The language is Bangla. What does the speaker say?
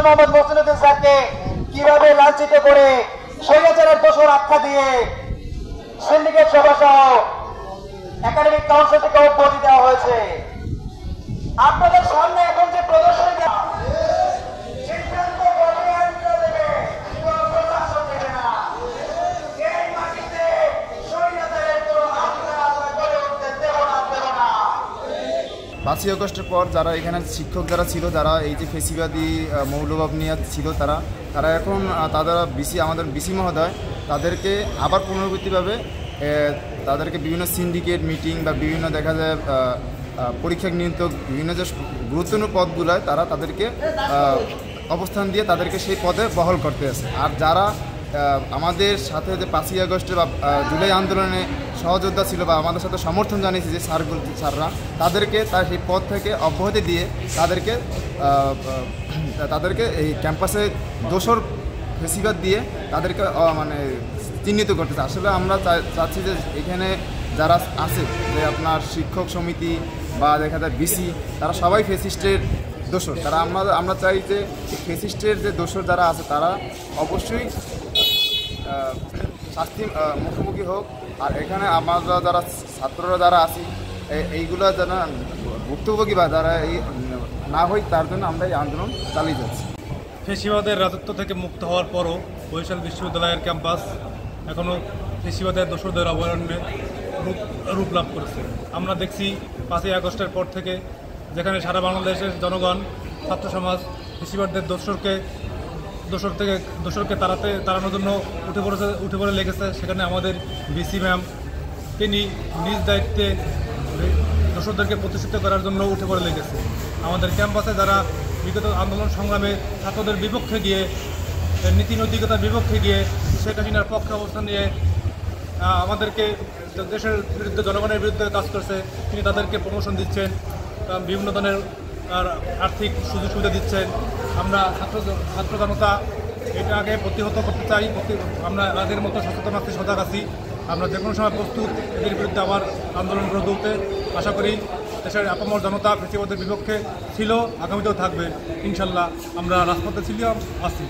মোহাম্মদ মসিনুদ্দিন স্যারকে কিভাবে লাঞ্ছিত করে স্বৈরাচারের দোষর আখ্যা দিয়ে সিন্ডিকেট সভা সহ একাডেমিক কাউন্সিল থেকে অব্যাহতি দেওয়া হয়েছে। আপনাদের সামনে এখন যে প্রদর্শনী পাঁচই আগস্টের পর যারা এখানে শিক্ষক যারা ছিল, যারা এই যে ফেসিবাদী মৌলভাব নিয়ে ছিল, তারা এখন আমাদের বিসি মহোদয় তাদেরকে আবার পুনরাবৃত্তিভাবে তাদেরকে বিভিন্ন সিন্ডিকেট মিটিং বা বিভিন্ন দেখা যায় পরীক্ষা নিয়ন্ত্রক বিভিন্ন যে গুরুত্বপূর্ণ পদগুলোয় তাদেরকে অবস্থান দিয়ে তাদেরকে সেই পদে বহাল করতে আছে। আর যারা আমাদের সাথে যে 5ই আগস্টে বা জুলাই আন্দোলনে সহযোদ্ধা ছিল বা আমাদের সাথে সমর্থন জানিয়েছে যে স্যাররা, তাদেরকে সেই পদ থেকে অব্যাহতি দিয়ে তাদেরকে এই ক্যাম্পাসে দোসর ফেসিবাদ দিয়ে তাদেরকে মানে চিহ্নিত করতেছে। আসলে আমরা চাচ্ছি যে এখানে যারা আছে, যে আপনার শিক্ষক সমিতি বা দেখা যায় বিসি, তারা সবাই ফেসিস্টের দোসর। আমরা চাই যে ফেসিস্টের যে দোসর যারা আছে তারা অবশ্যই শাস্তি মুখোমুখি হোক। আর এখানে আমরা যারা ছাত্ররা যারা আছি এইগুলো যেন ভুক্তভোগী বা যারা এই না হয় তার জন্য আমরা এই আন্দোলন চালিয়ে যাচ্ছি। ফেসিবাদের রাজত্ব থেকে মুক্ত হওয়ার পরও বরিশাল বিশ্ববিদ্যালয়ের ক্যাম্পাস এখনও ফেসিবাদের দোসরদের অভয়ারণ্যে রূপ লাভ করেছে। আমরা দেখছি 5ই আগস্টের পর থেকে যেখানে সারা বাংলাদেশের জনগণ, ছাত্র সমাজ ফেসিবাদের দোসরকে তাড়ানোর জন্য উঠে পড়ে লেগেছে, সেখানে আমাদের বিসি ম্যাম তিনি নিজ দায়িত্বে দোসরদেরকে প্রতিষ্ঠিত করার জন্য উঠে পড়ে লেগেছে। আমাদের ক্যাম্পাসে যারা বিগত আন্দোলন সংগ্রামে ছাত্রদের বিপক্ষে গিয়ে, নীতি নৈতিকতার বিপক্ষে গিয়ে শেখ হাসিনার পক্ষে অবস্থান নিয়ে আমাদেরকে দেশের বিরুদ্ধে, জনগণের বিরুদ্ধে কাজ করছে, তিনি তাদেরকে প্রমোশন দিচ্ছেন, বিভিন্ন ধরনের আর্থিক সুযোগ সুবিধা দিচ্ছেন। আমরা ছাত্র জনতা এটাকে প্রতিহত করতে চাই। আমরা আগের মতো সচেতন আছি, সজাগ আছি। আমরা যে কোনো সময় প্রস্তুত এদের বিরুদ্ধে আবার আন্দোলন গড়ে তুলতে। আশা করি দেশের আপামর জনতা ফেসিবাদের বিপক্ষে ছিল, আগামীতেও থাকবে ইনশাল্লাহ। আমরা রাজপথে ছিলাম, আছি।